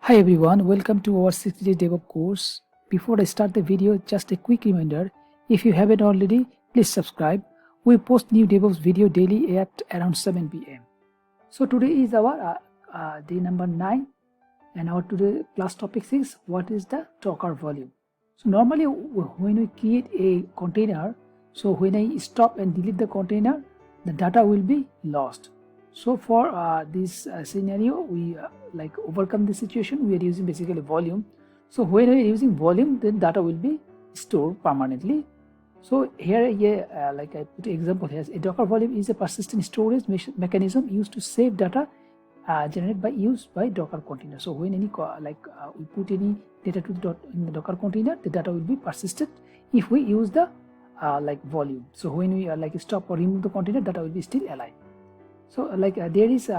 Hi everyone, welcome to our 60-day DevOps course. Before I start the video, just a quick reminder, if you haven't already, please subscribe. We post new DevOps video daily at around 7 p.m. So today is our day number 9 and our today class topic is what is the Docker volume. So normally when we create a container, so when I stop and delete the container, the data will be lost. So for this scenario, we overcome the situation. We are using basically volume. So when we are using volume, then data will be stored permanently. So here, I put an example here. A Docker volume is a persistent storage mechanism used to save data generated by use by Docker container. So when any we put any data to in the Docker container, the data will be persisted if we use the volume. So when we stop or remove the container, data will be still alive. So there is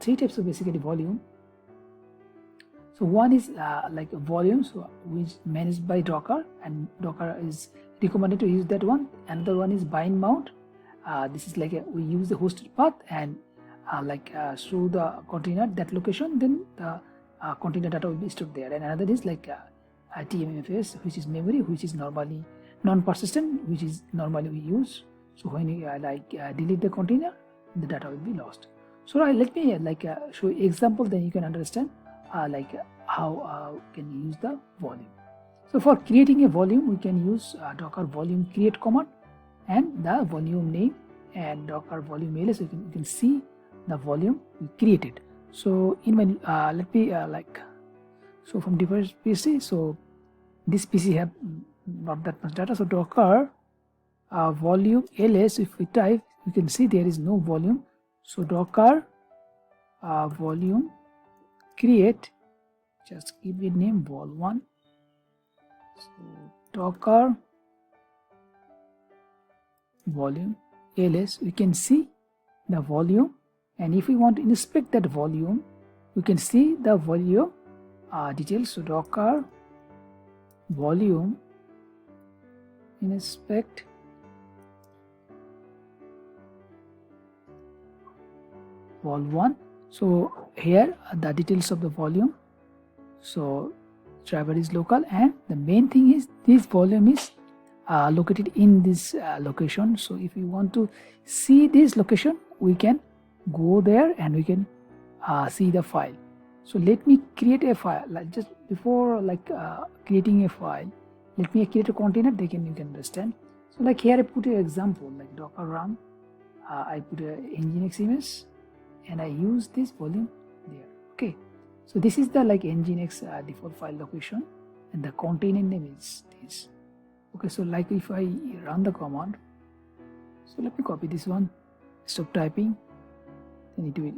three types of basically volume. So one is a volume, so which managed by Docker, and Docker is recommended to use that one. Another one is bind mount. This is we use the hosted path and show the container that location, then the container data will be stored there. And another is TMFS, which is memory, which is normally non-persistent, which is normally we use. So when you delete the container, the data will be lost. So let me show you example, then you can understand how can you use the volume. So for creating a volume, we can use Docker volume create command and the volume name and Docker volume ls. You can see the volume we created. So in my let me so from device PC. So this PC have not that much data. So Docker volume ls, if we type, you can see there is no volume. So Docker volume create, just give it name vol1. So Docker volume ls, we can see the volume, and if we want to inspect that volume, we can see the volume details. So Docker volume inspect vol1. So here the details of the volume. So driver is local, and the main thing is this volume is located in this location. So if you want to see this location, we can go there and we can see the file. So let me create a file. Just before creating a file, let me create a container. You can understand. So here I put an example like Docker run. I put a nginx image and I use this volume there. Okay, so this is the nginx default file location, and the container name is this. Okay, so if I run the command, so let me copy this one, stop typing, then it will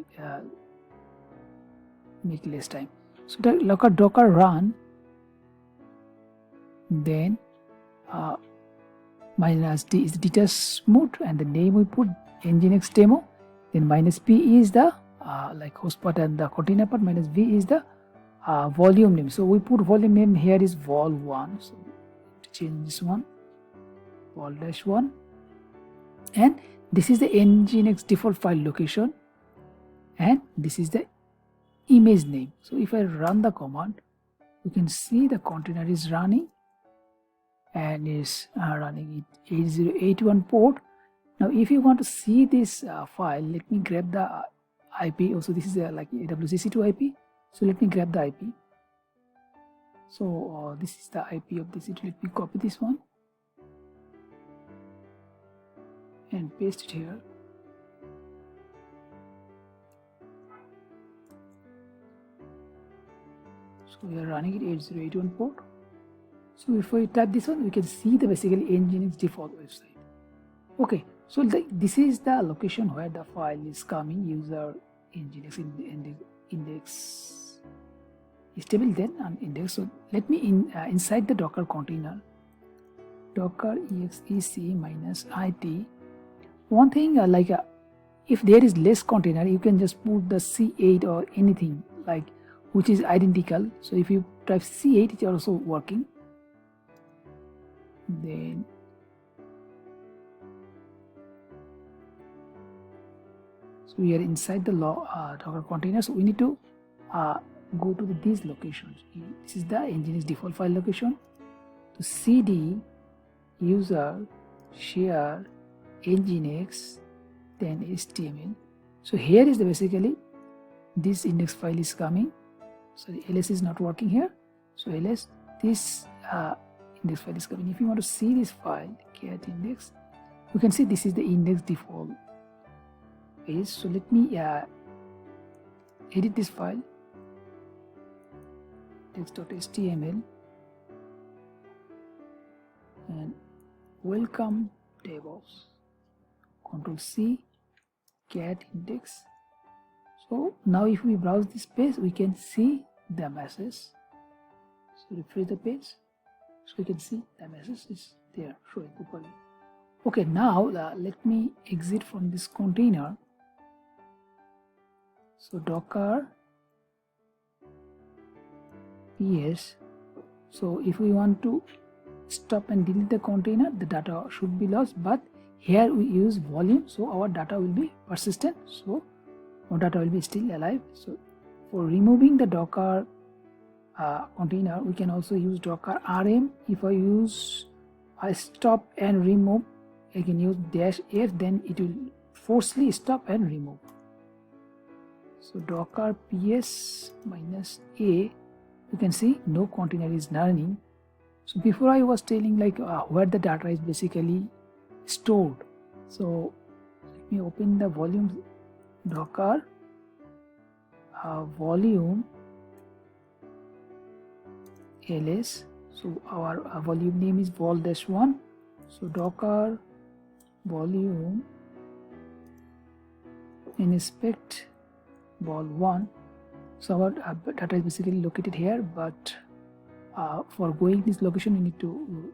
make less time. So Docker run, then -d is the details mode, and the name we put nginx demo. Then -p is the host part and the container part, -v is the volume name. So we put volume name here is vol1. So to change this one, vol-1, and this is the nginx default file location, and this is the image name. So if I run the command, you can see the container is running and is running it 8081 port. Now if you want to see this file, let me grab the IP. Also this is AWS EC2 IP. So let me grab the IP. So this is the IP of this. Let me copy this one and paste it here. So we are running it 8081 port. So if we type this one, we can see the basically nginx default website. Okay, so this is the location where the file is coming. User nginx index is table, then an index. So let me inside the Docker container, Docker exec -it. One thing if there is less container, you can just put the C8 or anything which is identical. So if you type C8, it's also working. Then so we are inside the Docker container, so we need to go to these locations. This is the Nginx default file location. So cd user share Nginx then HTML. So here is the basically this index file is coming. So the ls is not working here. So ls this index file is coming. If you want to see this file cat index, you can see this is the index default page. So let me edit this file text.html and welcome DevOps, Control C, cat index. So now if we browse this page, we can see the message. So refresh the page, so we can see the message is there showing properly. Okay, now let me exit from this container. So docker ps. So if we want to stop and delete the container, the data should be lost, but here we use volume, so our data will be persistent, so our data will be still alive. So for removing the docker container, we can also use docker rm. If I stop and remove, I can use -f, then it will forcefully stop and remove. So docker ps -a, you can see no container is running. So before I was telling like where the data is basically stored. So let me open the volume docker volume ls. So our volume name is vol-1. So docker volume inspect vol1. So our data is basically located here, but for going this location, you need to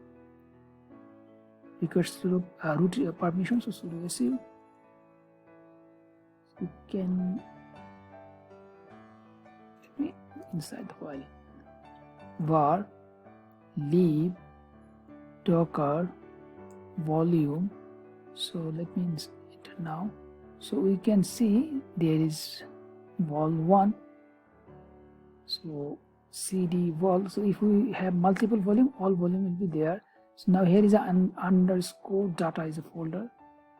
request root permission. So sudo su. You can inside the file var lib docker volume. So let me enter now. So we can see there is vol1. So cd vol. So if we have multiple volume, all volume will be there. So now here is an underscore data is a folder.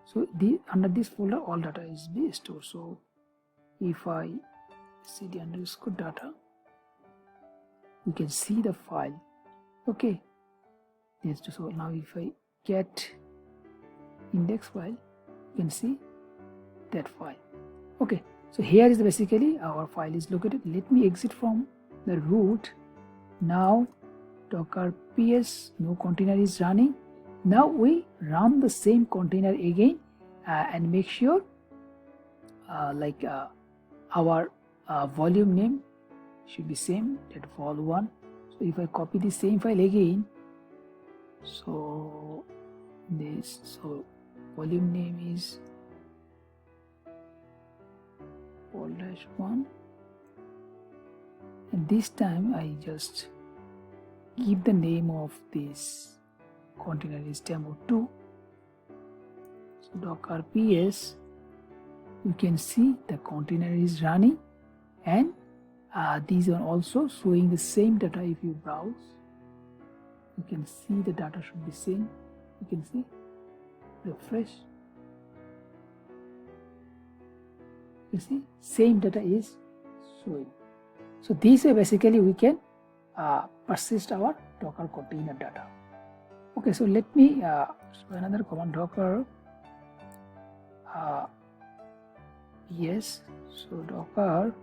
So under this folder all data is be stored. So if I cd underscore data, we can see the file. Okay, yes. So now if I get index file, you can see that file. Okay, so here is basically our file is located. Let me exit from the root. Now docker ps, no container is running. Now we run the same container again and make sure our volume name should be same, that vol1. So if I copy the same file again, so this, so volume name is vol-1, and this time I just give the name of this container is demo2. So docker ps, you can see the container is running, and these are also showing the same data. If you browse, you can see the data should be same. You can see, refresh, you see same data is showing. So this way basically we can persist our docker container data. Okay, so let me show another command, docker ps. So docker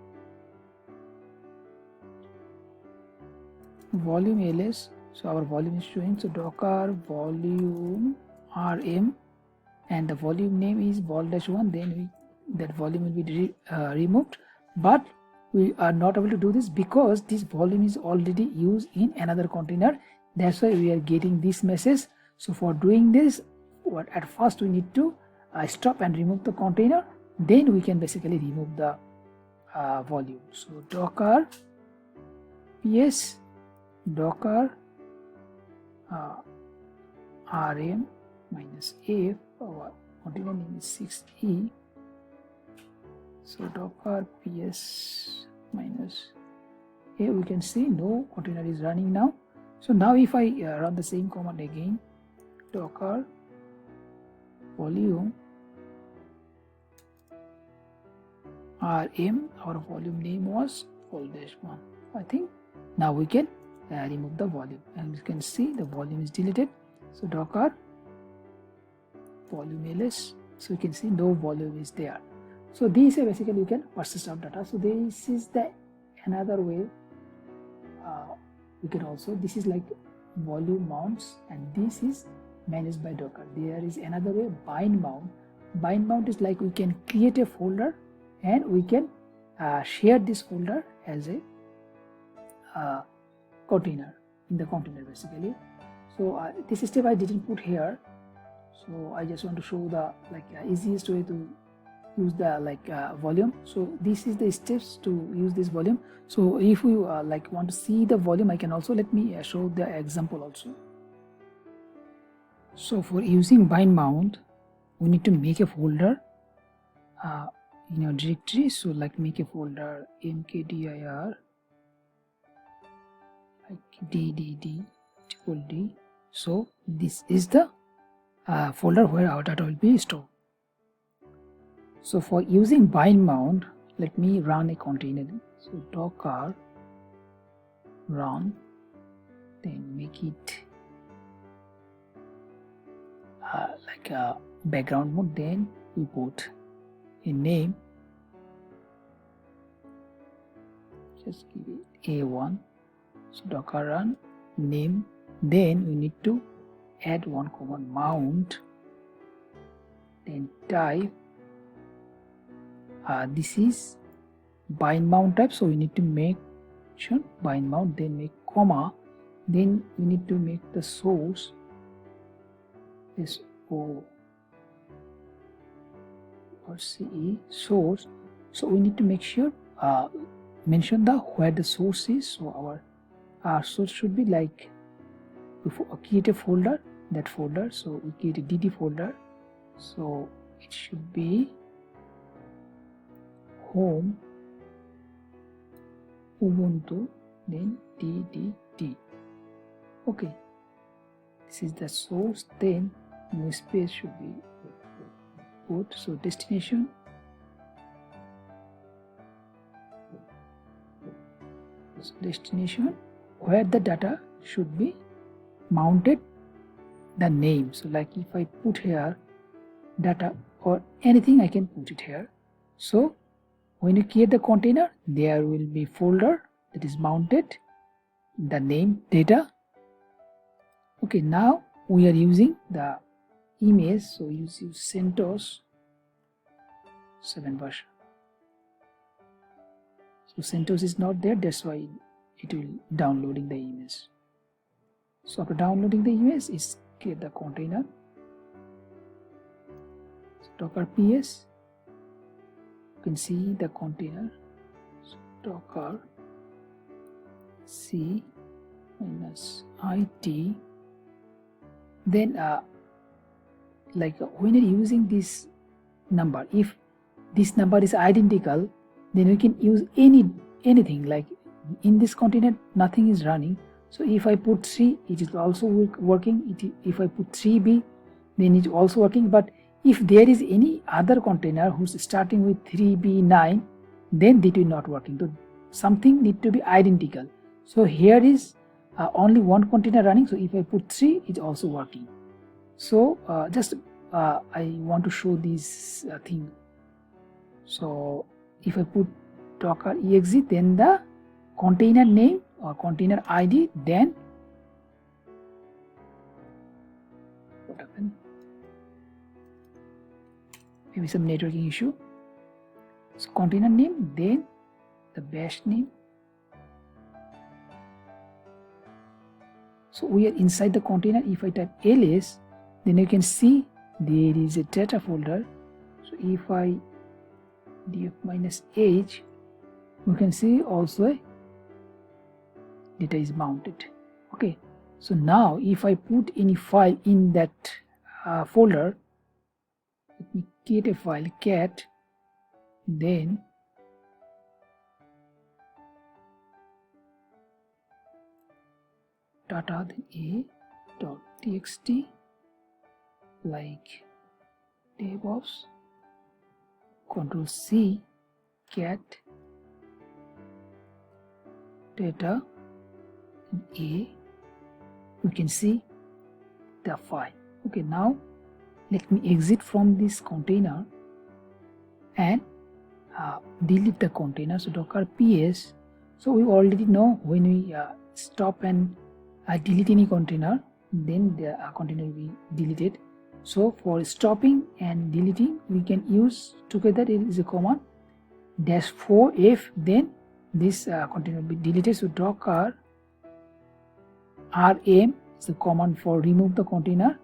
volume ls. So our volume is showing. So docker volume rm, and the volume name is vol-1. Then that volume will be removed, but we are not able to do this because this volume is already used in another container. That's why we are getting this message. So for doing this, at first we need to stop and remove the container, then we can basically remove the volume. So docker ps docker rm -f, our container name is 6e. So docker ps Here we can see no container is running now. So now if I run the same command again, docker volume rm, our volume name was vol-1. I think now we can remove the volume, and you can see the volume is deleted. So docker volume ls, so you can see no volume is there. So these are basically you can persist of data. So this is the another way. We can also, this is like volume mounts, and this is managed by Docker. There is another way, bind mount. Bind mount is like we can create a folder and we can share this folder as a container, in the container basically. So this step I didn't put here, so I just want to show the easiest way to use the volume. So this is the steps to use this volume. So if we want to see the volume, I can also, let me show the example also. So for using bind mount, we need to make a folder in your directory. So make a folder mkdir ddd. So this is the folder where our data will be stored. So for using bind mount, let me run a container. So docker run, then make it like a background mode, then we put a name, just give it a1. So docker run name, then we need to add one command mount, then type. This is bind mount type, so we need to make sure bind mount, then make comma, then we need to make the source is o or ce source. So we need to make sure mention the where the source is. So our source should be like, before create a folder, that folder. So we create a dd folder, so it should be home ubuntu, then ddd. Okay, this is the source, then no space should be put. So destination, where the data should be mounted, the name. So if I put here data or anything, I can put it here. So when you create the container, there will be folder that is mounted, the name, data. Okay, now we are using the image, so use CentOS 7 version. So CentOS is not there, that's why it will downloading the image. So after downloading the image, is create the container. So docker ps, you can see the container. So docker c -it. Then when you're using this number, if this number is identical, then you can use anything. Like in this container nothing is running, so if I put 3, it is also working. If I put 3b, then it's also working. But if there is any other container who's starting with 3b9, then it will not working. So something need to be identical. So here is only one container running, so if I put 3, it's also working. So I want to show this thing. So if I put docker exe, then the container name or container id, then what happened? Maybe some networking issue. So container name, then the bash name. So we are inside the container. If I type ls, then you can see there is a data folder. So if I df-h, you can see also data is mounted. Okay, so now if I put any file in that folder, let me create a file cat, then data, then a.txt, like DevOps, Control C, cat data, and A. You can see the file. Okay, now let me exit from this container and delete the container. So docker ps. So we already know when we stop and delete any container, then the container will be deleted. So for stopping and deleting, we can use together. It is a command -4f, then this container will be deleted. So docker rm is the command for remove the container.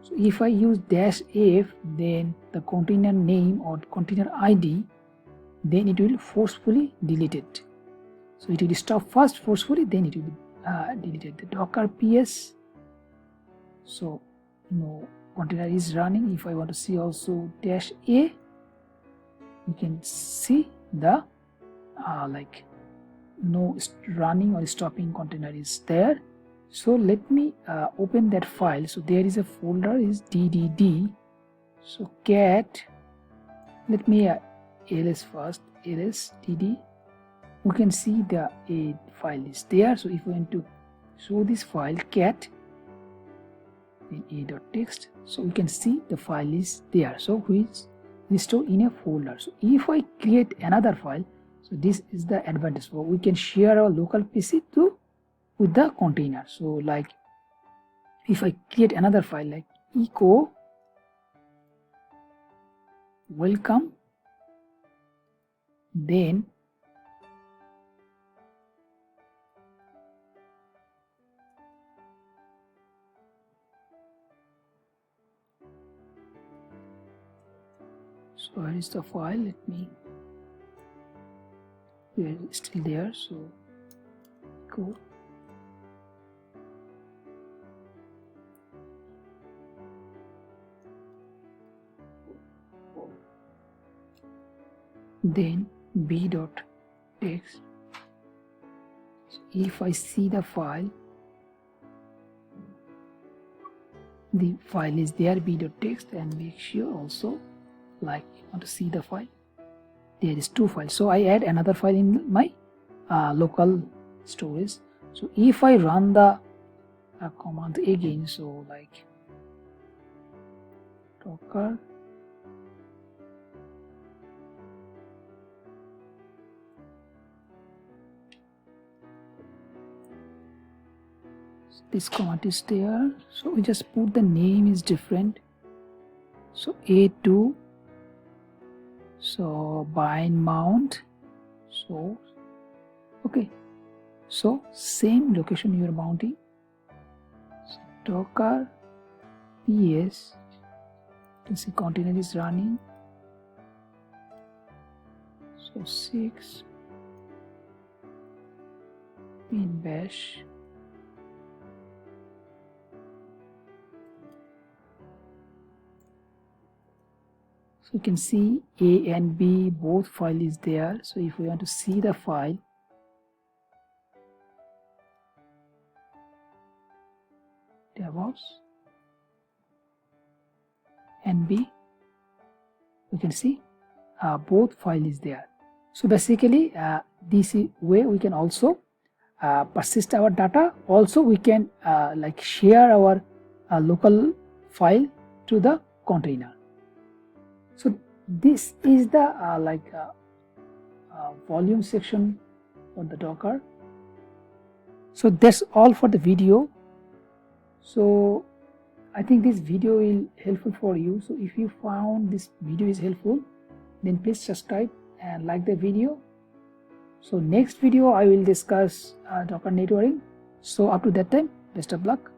So if I use -f, then the container name or container ID, then it will forcefully delete it. So it will stop first forcefully, then it will be deleted. The docker ps. So no container is running. If I want to see also -a, you can see the like no running or stopping container is there. So let me open that file. So there is a folder is ddd. So cat, let me ls first, ls dd. You can see the a file is there. So if we want to show this file cat in a.txt, so we can see the file is there, so which is stored in a folder. So if I create another file, so this is the advantage, for we can share our local PC with the container. So like if I create another file like echo welcome, then so where is the file? Let me, we are still there. So go, then b.txt. So if I see the file, the file is there b.txt, and make sure also like want to see the file, there is two files. So I add another file in my local storage. So if I run the command again, so like docker this command is there, so we just put the name is different. So a2, so bind mount, so okay, so same location you are mounting. So docker ps, you can see container is running. So 6 bin bash. So you can see A and B, both file is there. So if we want to see the file, DevOps and B, we can see both file is there. So basically this way we can also persist our data. Also we can like share our local file to the container. So this is the volume section for the Docker. So that's all for the video. So I think this video will helpful for you. So if you found this video is helpful, then please subscribe and like the video. So next video I will discuss Docker networking. So up to that time, best of luck.